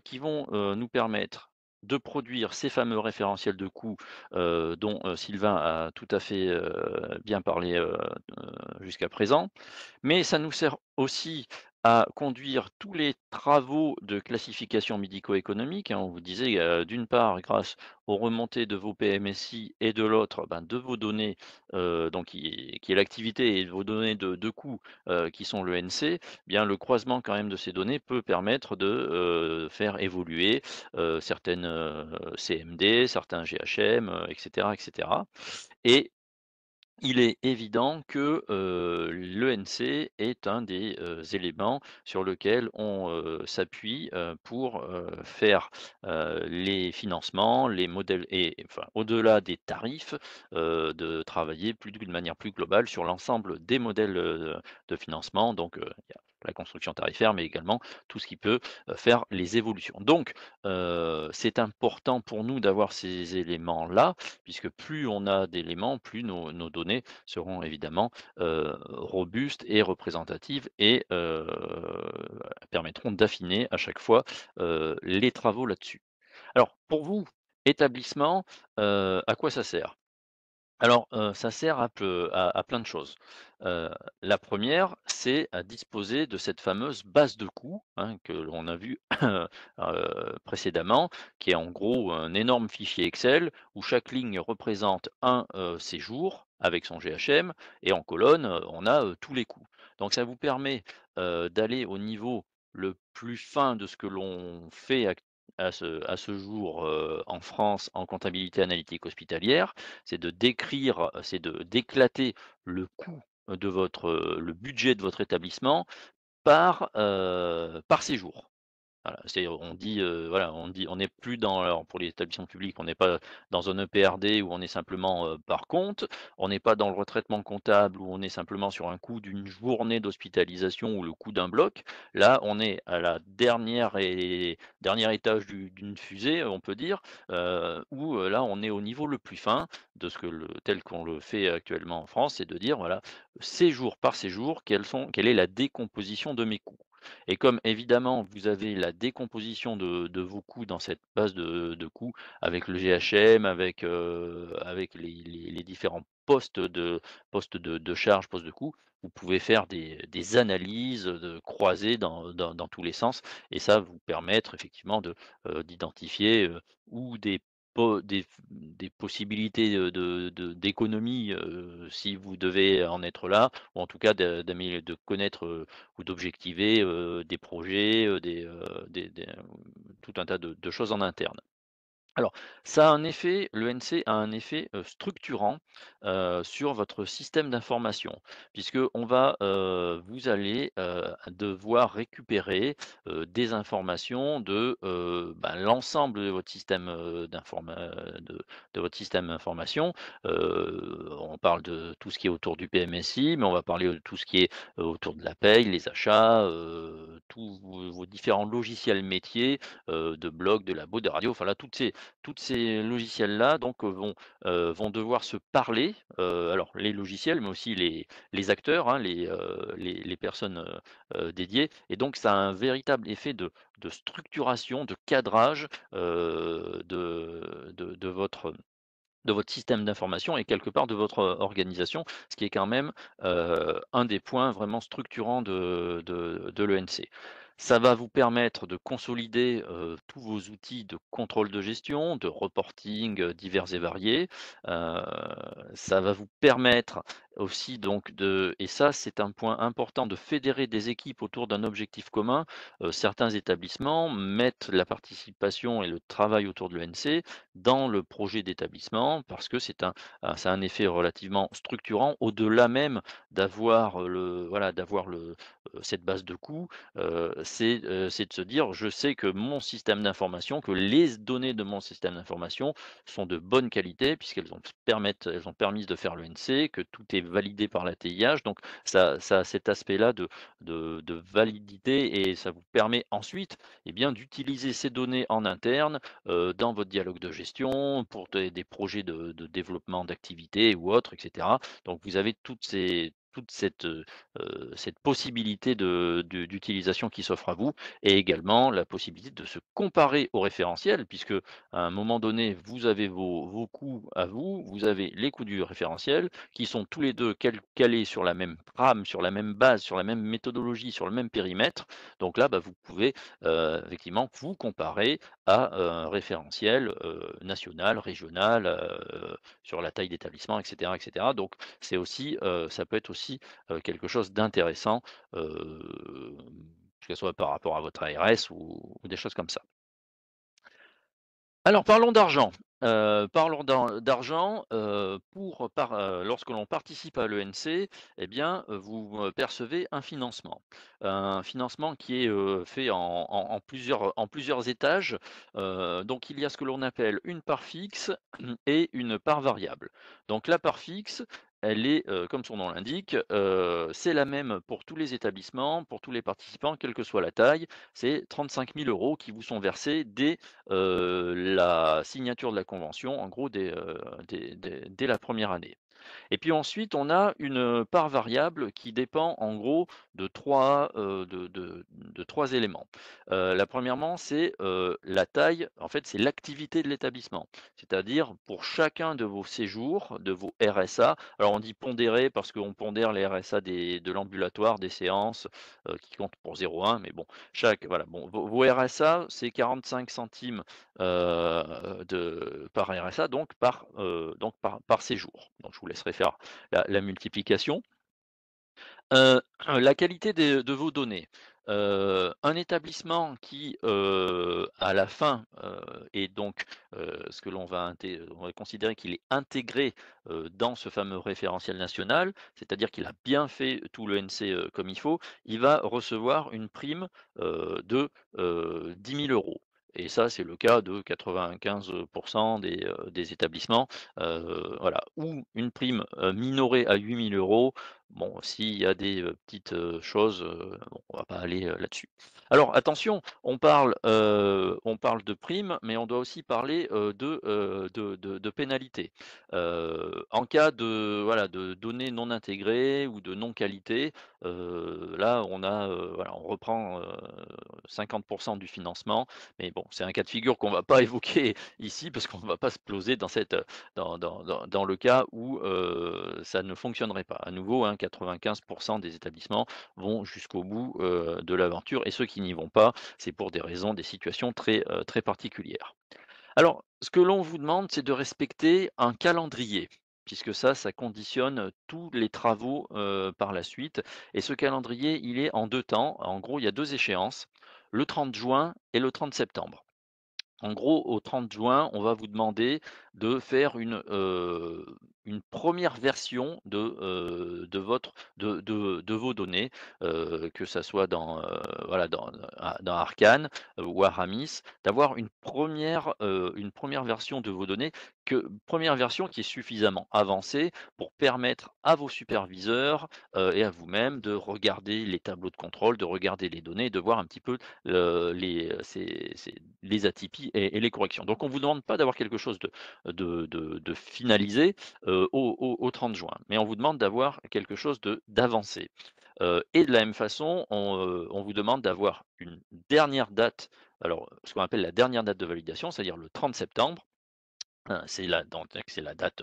S1: qui vont, nous permettre de produire ces fameux référentiels de coûts, dont, Sylvain a tout à fait, bien parlé, jusqu'à présent. Mais ça nous sert aussi à conduire tous les travaux de classification médico-économique, hein. On vous disait, d'une part, grâce aux remontées de vos PMSI et de l'autre, ben, de vos données, donc qui est l'activité et de vos données de coûts, qui sont le l'ENC, bien le croisement quand même de ces données peut permettre de, faire évoluer, certaines, CMD, certains GHM, et cetera, et cetera. Et il est évident que, l'ENC est un des, éléments sur lequel on, s'appuie, pour, faire, les financements, les modèles et enfin, au-delà des tarifs, de travailler plus d'une manière plus globale sur l'ensemble des modèles, de financement. Donc, il y a la construction tarifaire, mais également tout ce qui peut, faire les évolutions. Donc, c'est important pour nous d'avoir ces éléments-là puisque plus on a d'éléments, plus nos données seront évidemment, robustes et représentatives et permettront d'affiner à chaque fois, les travaux là-dessus. Alors pour vous, établissement, à quoi ça sert? Alors, ça sert à plein de choses. La première, c'est à disposer de cette fameuse base de coûts, hein, que l'on a vu, précédemment, qui est en gros un énorme fichier Excel où chaque ligne représente un, séjour avec son GHM et en colonne, on a, tous les coûts. Donc ça vous permet, d'aller au niveau le plus fin de ce que l'on fait à ce jour, en France en comptabilité analytique hospitalière, c'est d'éclater le coût de le budget de votre établissement par séjour. Voilà, on n'est plus dans alors pour les établissements publics, on n'est pas dans un EPRD où on est simplement, par compte, on n'est pas dans le retraitement comptable où on est simplement sur un coût d'une journée d'hospitalisation ou le coût d'un bloc. Là, on est à la dernier étage d'une fusée, on peut dire, où, là, on est au niveau le plus fin de ce que le tel qu'on le fait actuellement en France, c'est de dire voilà, séjour par séjour, quelle est la décomposition de mes coûts? Et comme évidemment vous avez la décomposition de vos coûts dans cette base de coûts avec le GHM, avec les différents postes de charges, postes de coûts, vous pouvez faire des analyses, de croiser dans tous les sens et ça vous permettre effectivement d'identifier, ou des possibilités d'économie, si vous devez en être là, ou en tout cas de connaître, ou d'objectiver, des projets, tout un tas de choses en interne. Alors, ça a un effet l'ENC a un effet, structurant, sur votre système d'information, puisqu'on va, vous allez, devoir récupérer, des informations ben, l'ensemble de votre système, de votre système d'information. On parle de tout ce qui est autour du PMSI, mais on va parler de tout ce qui est, autour de la paye, les achats, tous vos différents logiciels métiers, de blog, de labo, de radio, enfin là, toutes ces logiciels-là donc vont devoir se parler, alors les logiciels, mais aussi les acteurs, hein, les personnes, dédiées et donc ça a un véritable effet de structuration, de cadrage, de votre système d'information et quelque part de votre, organisation, ce qui est quand même, un des points vraiment structurants de l'ENC. Ça va vous permettre de consolider, tous vos outils de contrôle de gestion, de reporting, divers et variés. Heu, Ça va vous permettre aussi donc de et ça, c'est un point important de fédérer des équipes autour d'un objectif commun. Certains établissements mettent la participation et le travail autour de l'ENC dans le projet d'établissement parce que ça a un effet relativement structurant au-delà même d'avoir, cette base de coûts, c'est de se dire: «Je sais que mon système d'information, que les données de mon système d'information sont de bonne qualité elles ont permis de faire l'ENC, que tout est validé par la TIH». Donc ça a cet aspect-là de validité et ça vous permet ensuite, eh bien, d'utiliser ces données en interne, dans votre dialogue de gestion, pour des projets de développement d'activités ou autres, et cetera. Donc vous avez cette possibilité d'utilisation qui s'offre à vous et également la possibilité de se comparer au référentiel puisque à un moment donné, vous avez vos coûts à vous, vous avez les coûts du référentiel qui sont tous les 2 calés sur la même trame, sur la même base, sur la même méthodologie, sur le même périmètre. Donc là, bah, vous pouvez, effectivement vous comparer à un référentiel, national, régional, sur la taille d'établissement, et cetera. Donc c'est aussi, ça peut être aussi, quelque chose d'intéressant, que ce soit par rapport à votre ARS ou des choses comme ça. Alors parlons d'argent. D'argent, lorsque l'on participe à l'ENC, eh bien, vous, percevez un financement. Un financement qui est, fait en plusieurs étages. Donc il y a ce que l'on appelle une part fixe et une part variable. Donc la part fixe, elle est, comme son nom l'indique, c'est la même pour tous les établissements, pour tous les participants, quelle que soit la taille. C'est 35 000 € qui vous sont versés la signature de la convention, en gros dès la première année. Et puis ensuite, on a une part variable qui dépend en gros de 3 éléments. La premièrement, c'est, la taille, en fait, c'est l'activité de l'établissement. C'est-à-dire pour chacun de vos séjours, de vos RSA, alors on dit pondéré parce qu'on pondère les RSA de l'ambulatoire, des séances, qui comptent pour 0,1 mais bon, voilà, bon, vos RSA, c'est 45 centimes par RSA, donc par séjour. Donc je vous laisserai faire la multiplication. La qualité de vos données. Un établissement qui, à la fin, est donc, ce que on va considérer qu'il est intégré, dans ce fameux référentiel national, c'est-à-dire qu'il a bien fait tout le l'ENC, comme il faut, il va recevoir une prime, de, 10 000 € et ça, c'est le cas de 95 des établissements, voilà. Ou une prime, minorée à 8 000 €. Bon, s'il y a des, petites, choses, bon, on va pas aller, là-dessus. Alors attention, on parle de primes, mais on doit aussi parler, de pénalités. En cas de données non intégrées ou de non qualité, là on reprend, 50 du financement. Mais bon, c'est un cas de figure qu'on va pas évoquer ici parce qu'on ne va pas se ploser dans le cas où, ça ne fonctionnerait pas. À nouveau, hein, 95 des établissements vont jusqu'au bout, de l'aventure et ceux qui n'y vont pas, c'est pour des raisons, des situations très particulières. Alors, ce que l'on vous demande, c'est de respecter un calendrier, puisque ça conditionne tous les travaux, par la suite et ce calendrier, il est en 2 temps. En gros, il y a 2 échéances, le 30 juin et le 30 septembre. En gros, au 30 juin, on va vous demander de faire une première version de vos données, que ça soit dans Arcane, ou Aramis, d'avoir une première version de vos données, première version qui est suffisamment avancée pour permettre à vos superviseurs, et à vous-même de regarder les tableaux de contrôle, de regarder les données, de voir un petit peu, les atypies et les corrections. Donc on ne vous demande pas d'avoir quelque chose de finalisé, au 30 juin, mais on vous demande d'avoir quelque chose d'avancé. Et de la même façon, on vous demande d'avoir une dernière date, alors ce qu'on appelle la dernière date de validation, c'est-à-dire le 30 septembre. C'est la date,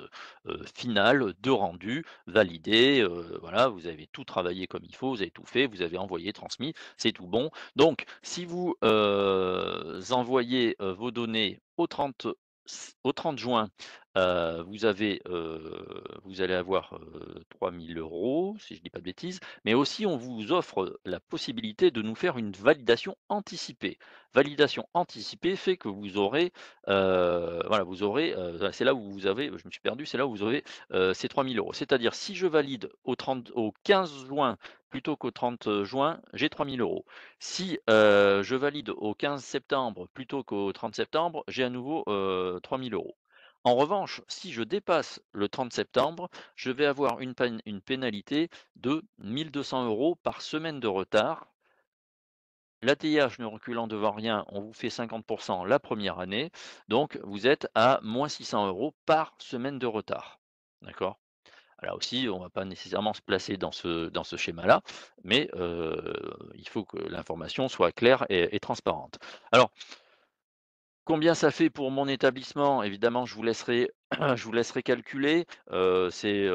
S1: finale de rendu, validé, voilà, vous avez tout travaillé comme il faut, vous avez tout fait, vous avez envoyé, transmis, c'est tout bon. Donc si vous, envoyez, vos données au 30 juin, vous allez avoir, 3 000 €, si je dis pas de bêtises, mais aussi on vous offre la possibilité de nous faire une validation anticipée. Validation anticipée fait que vous aurez, voilà, vous aurez, c'est là où vous avez je me suis perdu, c'est là où vous aurez, ces 3 000 €. C'est-à-dire si je valide au 15 juin plutôt qu'au 30 juin, j'ai 3 000 €. Si, je valide au 15 septembre plutôt qu'au 30 septembre, j'ai à nouveau, 3 000 €. En revanche, si je dépasse le 30 septembre, je vais avoir une pénalité de 1 200 € par semaine de retard. L'ATH ne reculant devant rien, on vous fait 50 la première année, donc vous êtes à -600 € par semaine de retard. D'accord? Là aussi, on ne va pas nécessairement se placer dans ce schéma-là, mais il faut que l'information soit claire et transparente. Alors, combien ça fait pour mon établissement? Évidemment, je vous laisserai calculer, c'est,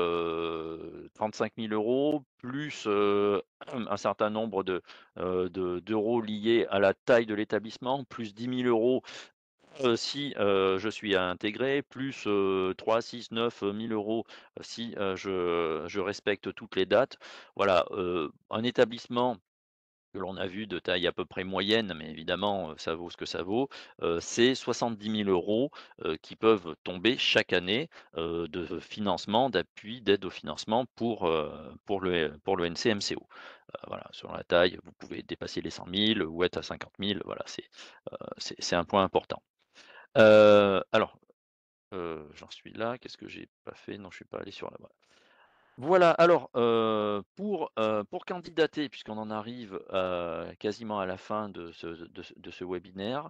S1: 35 000 € plus, un certain nombre d'euros liés à la taille de l'établissement, plus 10 000 €, si, je suis intégré, plus, 3 6 9 000 € si, je respecte toutes les dates. Voilà, un établissement que l'on a vu de taille à peu près moyenne, mais évidemment, ça vaut ce que ça vaut, c'est 70 000 €, qui peuvent tomber chaque année, de financement, d'appui, d'aide au financement pour le NCMCO. Voilà, selon la taille, vous pouvez dépasser les 100 000 ou être à 50 000, voilà, c'est un point important. Alors, j'en suis là, qu'est-ce que j'ai pas fait? Non, je suis pas allé sur la voilà, alors, pour candidater, puisqu'on en arrive, quasiment à la fin de ce webinaire,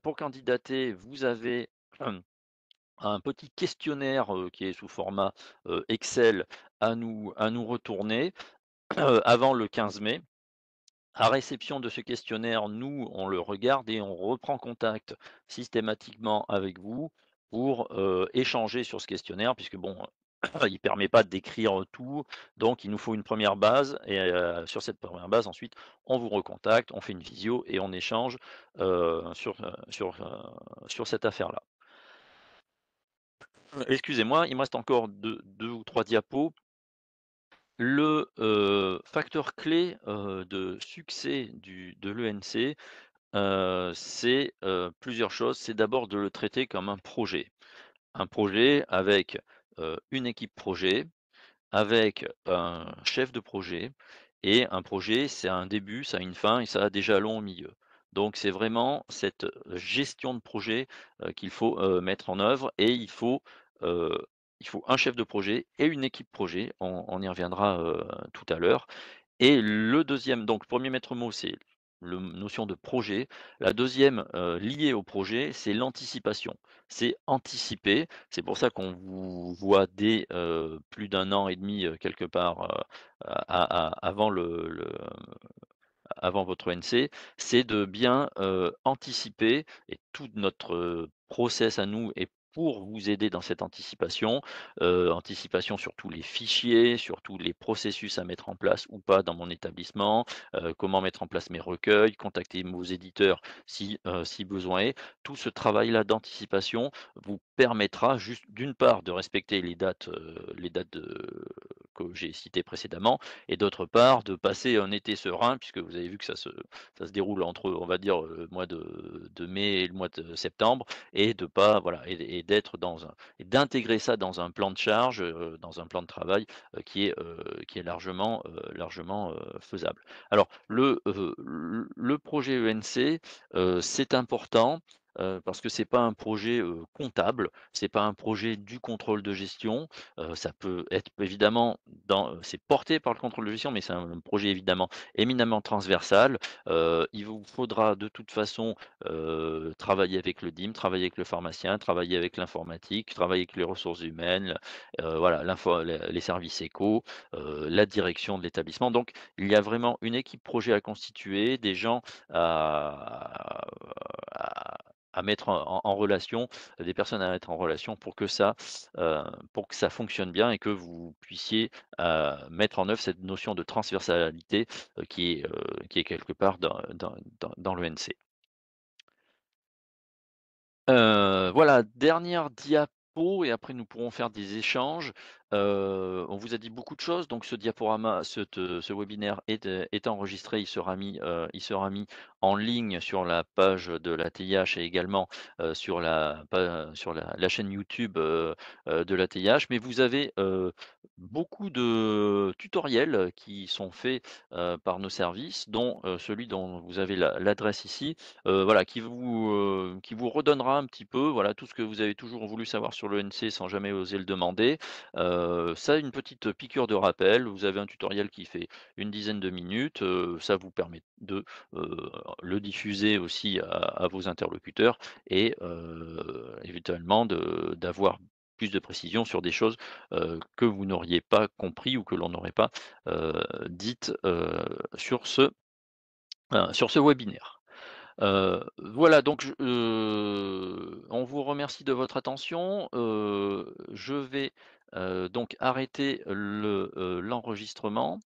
S1: pour candidater, vous avez un petit questionnaire, qui est sous format, Excel à nous retourner, avant le 15 mai. À réception de ce questionnaire, nous, on le regarde et on reprend contact systématiquement avec vous pour, échanger sur ce questionnaire puisque bon, il permet pas d'écrire tout, donc il nous faut une première base et sur cette première base, ensuite, on vous recontacte, on fait une visio et on échange, sur cette affaire-là. Excusez-moi, il me reste encore 2 ou 3 diapos. Le, facteur clé, de succès de l'ENC, c'est, plusieurs choses. C'est d'abord de le traiter comme un projet. Un projet avec, une équipe projet, avec un chef de projet et un projet, c'est un début, ça a une fin et ça a des jalons au milieu. Donc c'est vraiment cette, gestion de projet, qu'il faut, mettre en œuvre et heu, il faut un chef de projet et une équipe projet. On y reviendra, tout à l'heure et le deuxième, donc premier maître mot, c'est le notion de projet. La deuxième liée au projet, c'est l'anticipation. C'est anticiper. C'est pour ça qu'on vous voit dès, plus d'un an et demi, quelque part, avant avant votre ONC, c'est de bien, anticiper et tout notre, process à nous est pour vous aider dans cette anticipation. Anticipation sur tous les fichiers, sur tous les processus à mettre en place ou pas dans mon établissement, comment mettre en place mes recueils, contacter vos éditeurs si besoin est. Tout ce travail-là d'anticipation vous permettra juste d'une part de respecter les dates que j'ai citées précédemment et d'autre part, de passer un été serein puisque vous avez vu que ça se déroule entre, on va dire, le mois de mai et le mois de septembre et de pas voilà et d'être dans un et d'intégrer ça dans un plan de charge, dans un plan de travail, qui est largement, faisable. Alors le projet ENC, c'est important, parce que c'est pas un projet, comptable, c'est pas un projet du contrôle de gestion. Ça peut être évidemment c'est porté par le contrôle de gestion, mais c'est un projet évidemment éminemment transversal. Il vous faudra de toute façon, travailler avec le DIM, travailler avec le pharmacien, travailler avec l'informatique, travailler avec les ressources humaines, voilà, les services éco, la direction de l'établissement. Donc il y a vraiment une équipe projet à constituer, des gens à à à mettre en relation, des personnes à mettre en relation pour que ça fonctionne bien et que vous puissiez, mettre en œuvre cette notion de transversalité, qui est quelque part dans l'ENC. Voilà, dernière diapo et après nous pourrons faire des échanges. On vous a dit beaucoup de choses, donc ce diaporama, ce webinaire est enregistré, il sera mis en ligne sur la page de l'ATIH et également, sur la chaîne YouTube, de l'ATIH. Mais vous avez, beaucoup de tutoriels qui sont faits, par nos services, dont, celui dont vous avez l'adresse ici. Voilà, qui vous redonnera un petit peu, voilà, tout ce que vous avez toujours voulu savoir sur l'ENC sans jamais oser le demander. Ça, une petite piqûre de rappel. Vous avez un tutoriel qui fait une dizaine de minutes, ça vous permet de, le diffuser aussi à vos interlocuteurs et éventuellement d'avoir plus de précision sur des choses, que vous n'auriez pas compris ou que l'on n'aurait pas, dites, sur ce webinaire. Voilà donc on vous remercie de votre attention. Je vais, donc arrêter l'enregistrement.